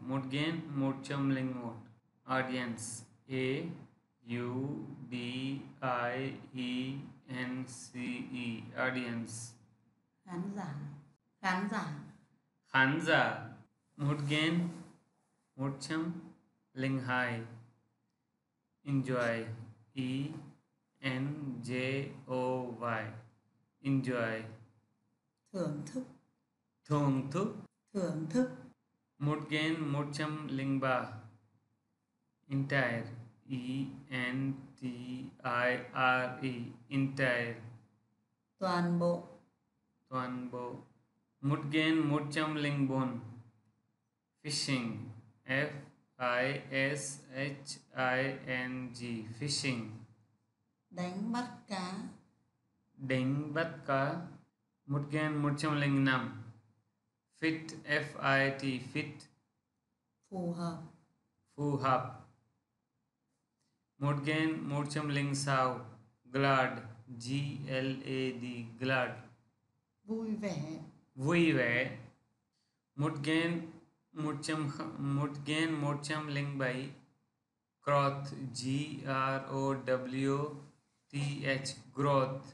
Mood gain, mood chumling mode. Audience. AUDIENCE. Audience. Khán giả. Khán giả. Khán giả. Mood gain, mood chumling high. Enjoy. ENJOY. Enjoy. Thưởng thức. Thưởng thức. Thưởng thức. Mood gain, mood chumling ba. Entire. ENTIRE. Entire. Toàn bộ. Toàn bộ. Mood gain, mood chumling bone. Fishing. FISHING. Fishing. Đánh bắt cá. Đánh bắt cá. Mood gain, mood chumling năm. Fit. FIT. Fit. Phù hợp. Phù hợp. Mood gain, mood chumling sao. Glad. GLAD. Glad. Vui vẻ. Vui vẻ. Mood gain, mood chumling bảy. Growth. GROWTH. Growth.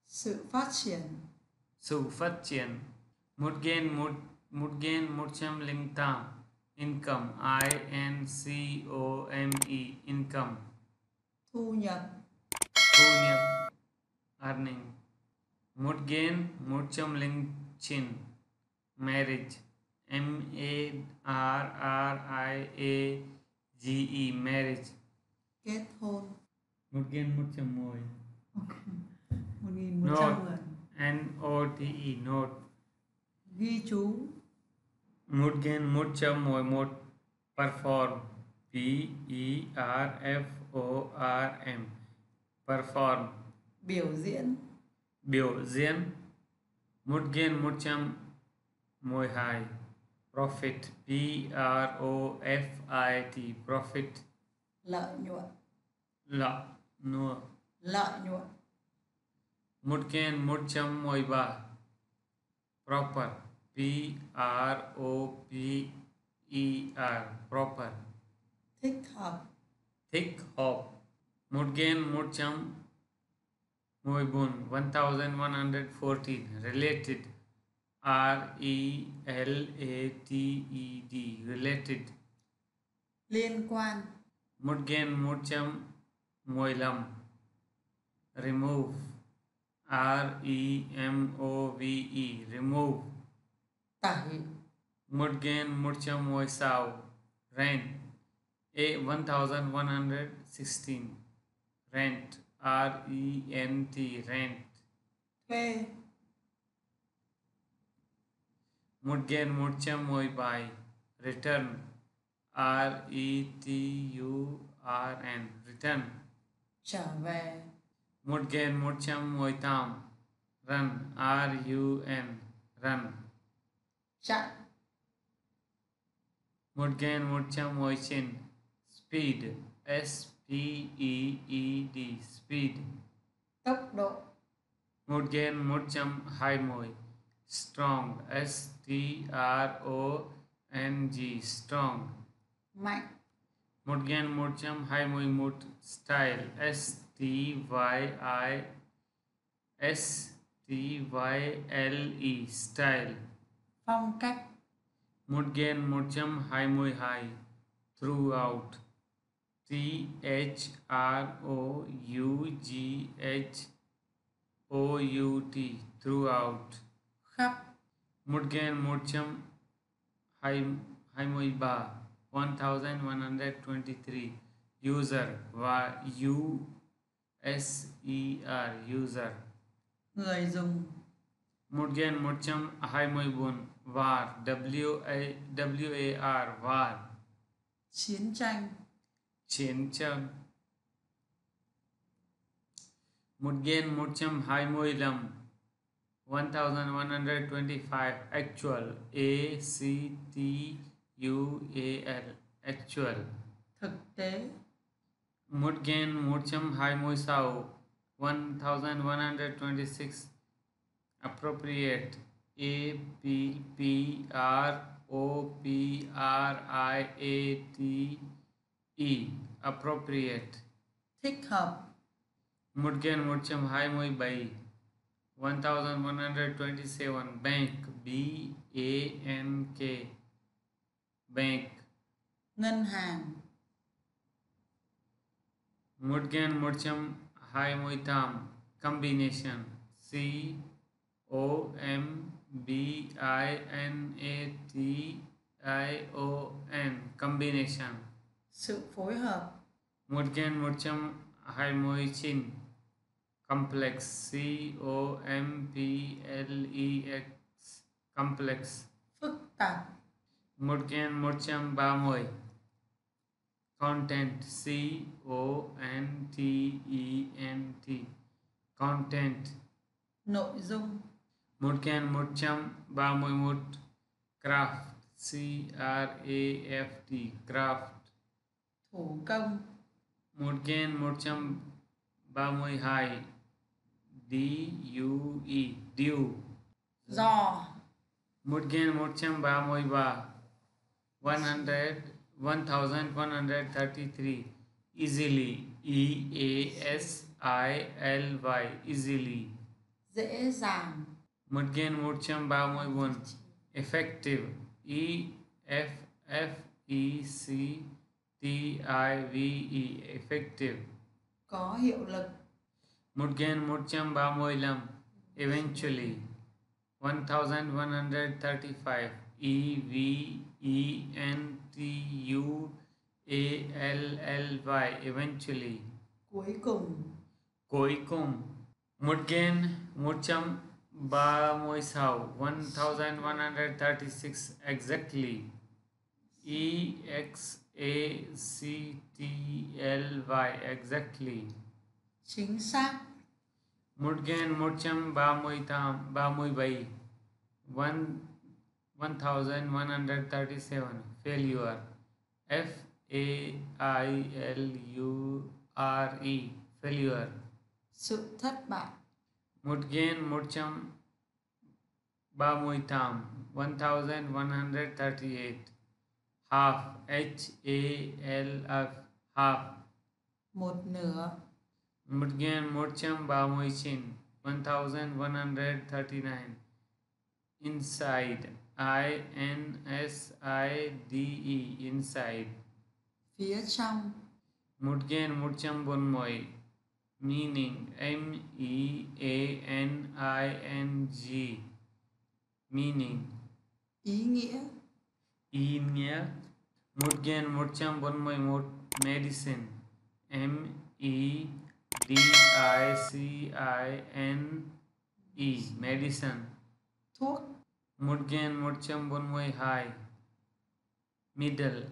Sự phát triển. Sự phát triển. Mood gain, mood chumling tam. Income. INCOME. Income. Thu nhập. Thu nhập. Earning. Mood gain, mood chumling chin. Marriage. MARRIAGE. Marriage. Kết hôn. Mood gain, mood chum môi. 1100 người. NOTE. Note. Ghi chú. Mood gain, mood chum môi một. Perform. PERFORM. Perform. Biểu diễn. Biểu diễn. Mood gain, mood chum môi hai. Profit. PROFIT. Profit. Lợi nhuận. Lợi nhuận. Lợi nhuận. Mood gain, mood chum môi ba. Proper. PROPER. Proper. Thích hợp. Thích hợp. Mood gain, mood chum môi bun. 1114. Related. RELATED. Related. Liên quan. Mood gain, mood chum môi lăm. Remove. REMOVE. Remove. Tẩy. Mood gain, mood chum môi sao. Rent. 1116. Rent. RENT. Rent. Thuê. Mood gain, mood chum môi buy. Return. RETURN. Return. Trở về. Mood gain, mood chum môi tam. Run. RUN. Run. Chạy. Mood gain, mood chum môi chin. Speed. SPEED. Speed. Tốc độ. Mood gain, mood chum hai môi. Strong. STRONG. Strong. Mạnh. Mood gain, mood chum hai môi mood. Style. STYLE. Style. Phong cách. Mood gain, mood chum hai môi hai. Throughout. THROUGHOUT. Throughout. Khắp. Mood gain, mood chum hai môi ba. 1123. User. USER. User. Người dùng. Mood gain, mood chum hai môi bun. War. WAR. War. Chiến tranh. Chiến tranh. Mood gain, mood chum hai môi lam. 1125. Actual. ACTUAL. Actual. Thực tế. Mood gain, mood chum hai môi sao. 1126. Appropriate. APPROPRIATE. appropriate. thích hợp, Mudgen Murcham Hai Moi Bai 1127 Bank BANK Bank. ngân hàng, Mudgen Murcham Hai Moi Tam combination COMBINATION combination. sự phối hợp, Mudgen Murcham Hai Moi Chin complex COMPLEX complex. phức tạp, Mudgen Murcham Ba Moi content CONTENT content. nội dung, Mudgen Murcham Ba Moi Mut craft CRAFT craft. thủ công, Mudgen Murcham Ba Moi Hai DUE due. do, Mudgen Murcham Ba Moi Ba 1133 easily EASILY easily. dễ dàng, Mudgen Murcham Ba Moi Bun effective EFFECTIVE effective. có hiệu lực, Mudgen Murcham Ba Moi Lam eventually 1135 EVENTUALLY eventually. cuối cùng, Cuối cùng. Mudgen Murcham Ba Moi Sao 1136 exactly EXACTLY exactly. chính xác, Mudgen Murcham Ba Moi Tam Ba Moi Bai 1137 failure FAILURE failure. sự thất bại, Mudgen Murcham Ba Moi Tam 1138 half HALF half. một nửa, Mudgen Murcham Ba Moi Chin 1139 inside INSIDE inside. phía trong, Mudgen Murcham Bun Moi meaning MEANING meaning ý nghĩa, ý nghĩa. Mudgen Murcham Bun Moi Mut medicine MEDICINE medicine. thuốc, Mudgen Murcham Bun Moi Hai middle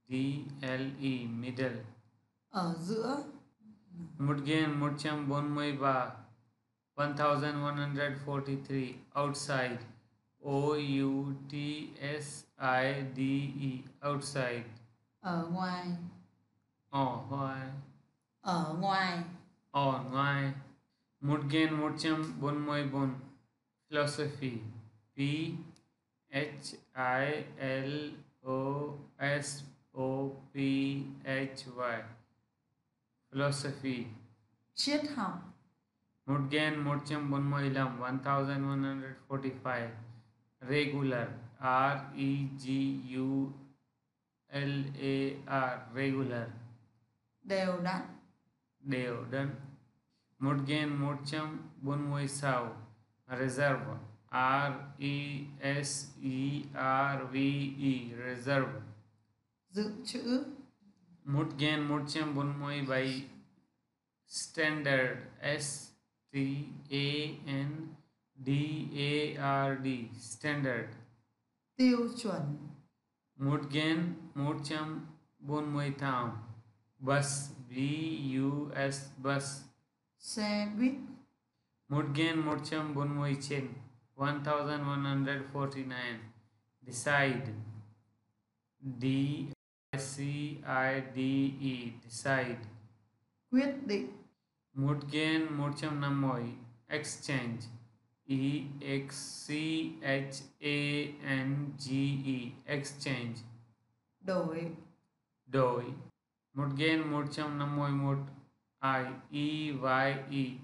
MIDDLE middle. ở giữa, Mudgen Murcham Bun Moi Ba 1143 outside OUTSIDE outside. ở ngoài, Ngoài. ở ngoài, Ở ngoài. Mudgen Murcham Bun Moi Bun philosophy PHILOSOPHY philosophy. triết học, Mudgen Murcham Bun Moi Lam 1145 regular REGULAR regular. đều đặn, Đều đặn. Mudgen Murcham Bun Moi Sao reserve RESERVE reserve. dự trữ, Mudgen Murcham Bun Moi Bai standard STANDARD standard. tiêu chuẩn, Mudgen Murcham Bun Moi Tham bus BUS bus. xe buýt, Mudgen Murcham Bun Moi Chin 1149 decide DICIDE decide. quyết định, Mudgen Murcham Nam Moi exchange exchange, exchange. đổi, Đổi. Một gen 151 I EYE.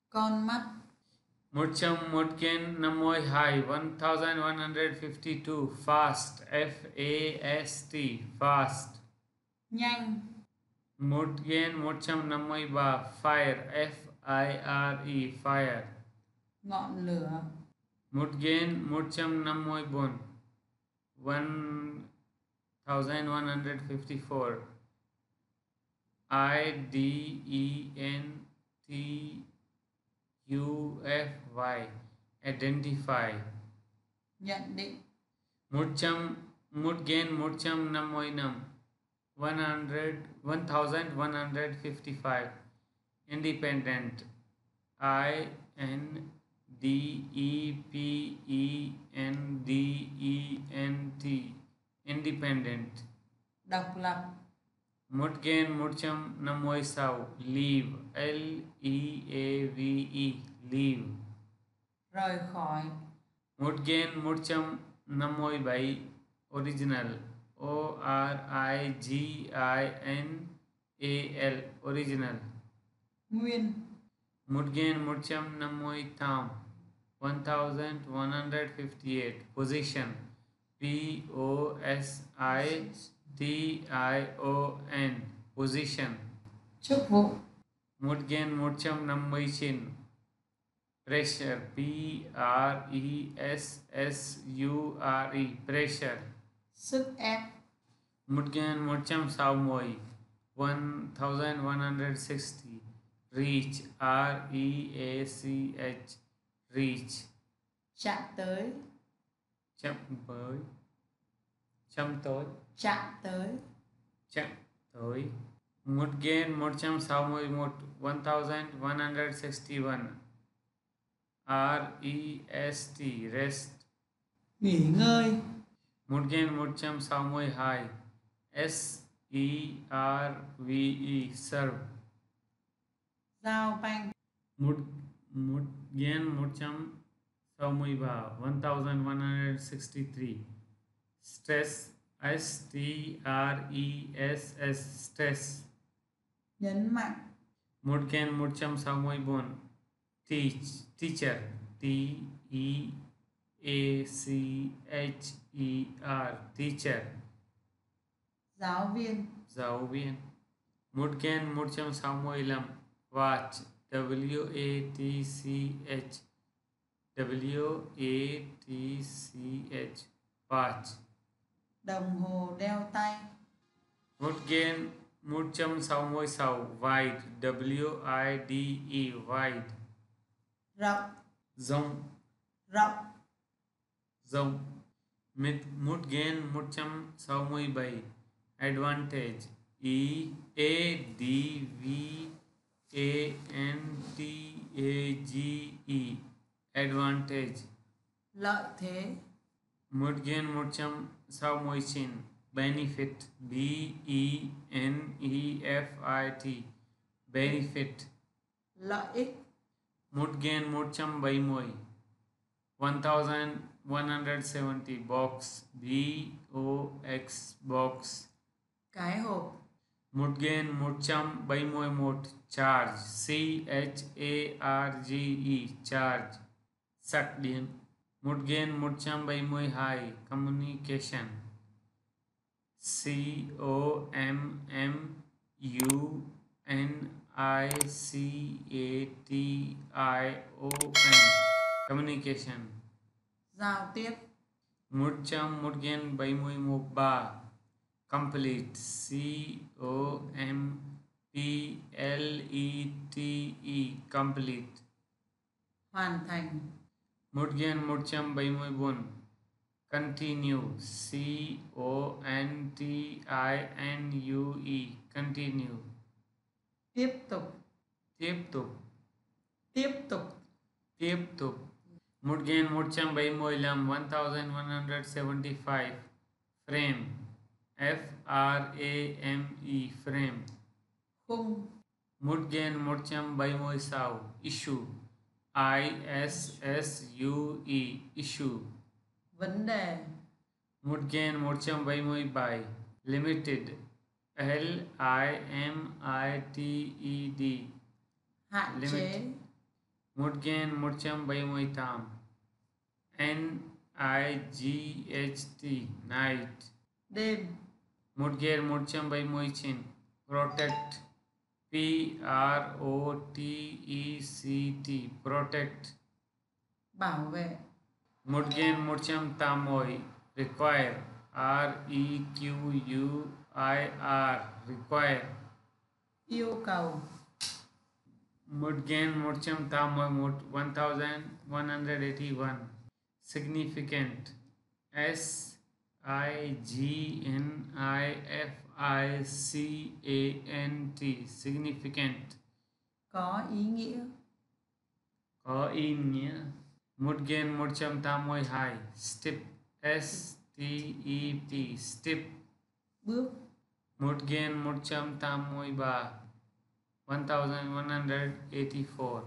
con mắt, Một gen 52 1152 fast FAST fast. nhanh, Một gen 153 fire FIRE fire. ngọn lửa, Một gen 154 1154 IDENTIFY identify. nhận định, Một gen 155 1155 independent INDEPENDENT independent. độc lập, Một gen 156 leave LEAVE leave. rời khỏi, Một gen 157 original ORIGINAL original. nguyên, Một gen 158 1158 position POSITION position. chức vụ, Một gen 159 pressure PRESSURE pressure. sức ép, Một gen 160 1160 reach REACH reach. chạm tới, Chậm tới. Chậm tới. chạm tới, Chậm tới. Một gen 161 1161 REST rest. nghỉ ngơi, Một gen 162 SERVE serve. giao banh, Một gen 163 1163 stress STRESS stress. nhấn mạnh, Một gen 164 teacher TEACHER teacher. giáo viên, Giáo viên. Một gen 165 watch WATCH watch. đồng hồ đeo tay, Một gen 166 wide WIDE wide. rộng, Rộng. rộng, Rộng. Một gen 167 advantage ADVANTAGE advantage. lợi thế, Một gen 169 benefit BENEFIT benefit. lợi ích, Một gen 170 1170 box BOX box. cái hộp, Một gen 171 charge CHARGE charge sạc điện. Một gen 172 communication COMMUNICATION communication. giao tiếp, Một gen 73 complete COMPLETE complete. hoàn thành, Một gen 174 continue CONTINUE continue. tiếp tục, Tiếp tục. tiếp tục, Tiếp tục. Một gen 175 1175 frame FRAME frame. khung, Một gen 176 issue ISSUE, issue. vấn đề, Mudgen Murcham Vaimoi by, limited, LIMITED, hạn limit. chế, Mudgen Murcham Vaimoi Tam, NIGHT, night. đêm, Mudger Murcham Vaimoi Chin, protect, PROTECT, protect. bảo vệ, Mudgen Murcham Tamoi, require, REQUIR, require. yêu cầu, Mudgen Murcham Tamoi 1181, significant, SIGNIFICANT, significant. có ý nghĩa, Có ý nghĩa. Mudgen Murcham Tamoi high, steep, STEP, steep. bước, Mudgen Murcham Tamoi ba, 1184,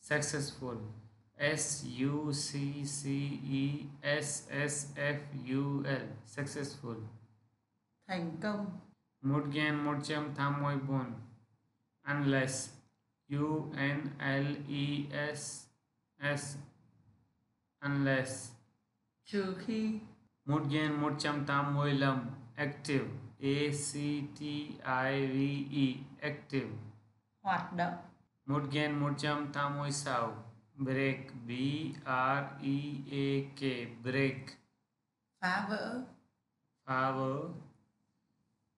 successful, SUCCESSFUL, successful. thành công, Mudgen Murcham Tamoi bon, unless, UNLESS, unless. trừ khi, Mudgen Murcham Tamoi lam, active, ACTIVE, active. hoạt động, Mudgen Murcham Tamoi sao, break, BREAK, break. phá vỡ, Phá vỡ.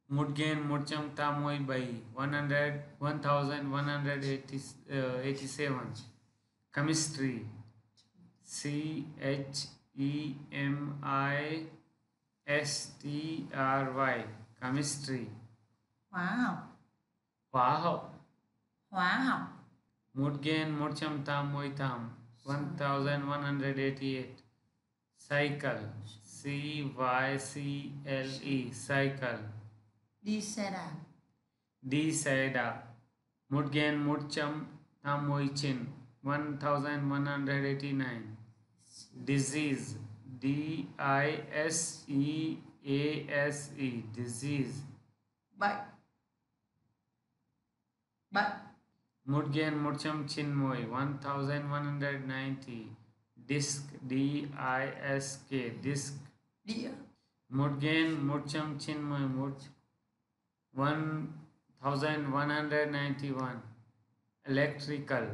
Mudgen Murcham Tamoi by, 1187, chemistry, CHEMISTRY, chemistry. hóa học, Hóa học. hóa học, Mudgen Murcham Tamoi tam, 1188, cycle, CYCLE, cycle. đi xe đạp, D xe đạp. Mudgen Murcham Tamoi chin, 1189, disease, DISEASE, disease. bệnh, bệnh, Mudgen Murcham Chinmoy 1190, disc, DISK, disc. đĩa, Mudgen Murcham Chinmoy 1191, electrical,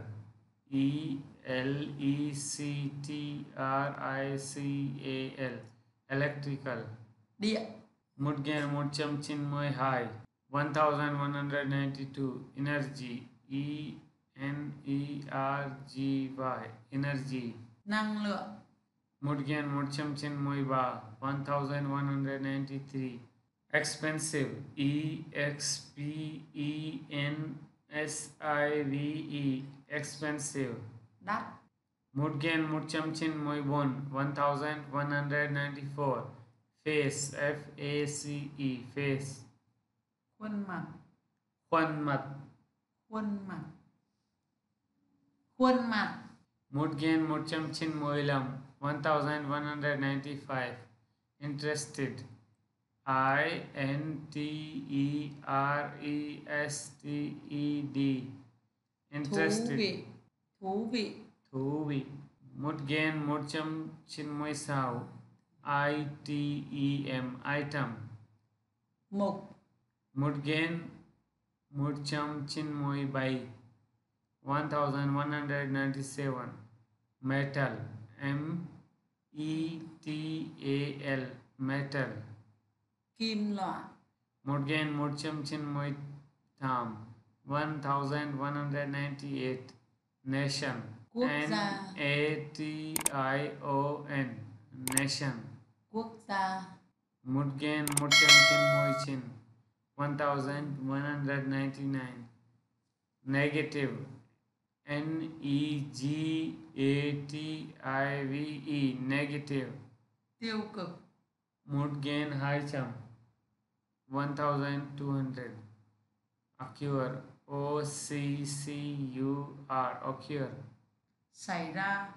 ELECTRICAL, electrical. điện, Mudgen Murcham Chinmoy high 1192, energy, ENERGY, energy. năng lượng, Mudgen Murcham Chinmoy ba, 1193, expensive, EXPENSIVE, expensive. đắt, Mudgen Murcham Chinmoy bon, 1194, face, FACE, face. khuôn mặt, Khuôn mặt. khuôn mặt, khuôn mặt, Mudgen Murcham Chinmoy lam, 1195, interested, INTERESTED, interested. thú vị, thú vị, Thú vị. Mudgen Murcham Chinmoy sao, ITEM, item. mục, Mudgen Murcham Chinmoy by, 1197, metal, METAL, metal. kim loại, Mudgen Murcham Chinmoy tham, 1198, nation, quốc gia, NATION, nation. quốc gia, Mudgen Murcham Chinmoy chin, 1199, negative, NEGATIVE, negative. tiêu cực, Mudgen high cham, 1200, occur, OCCUR, occur. xảy ra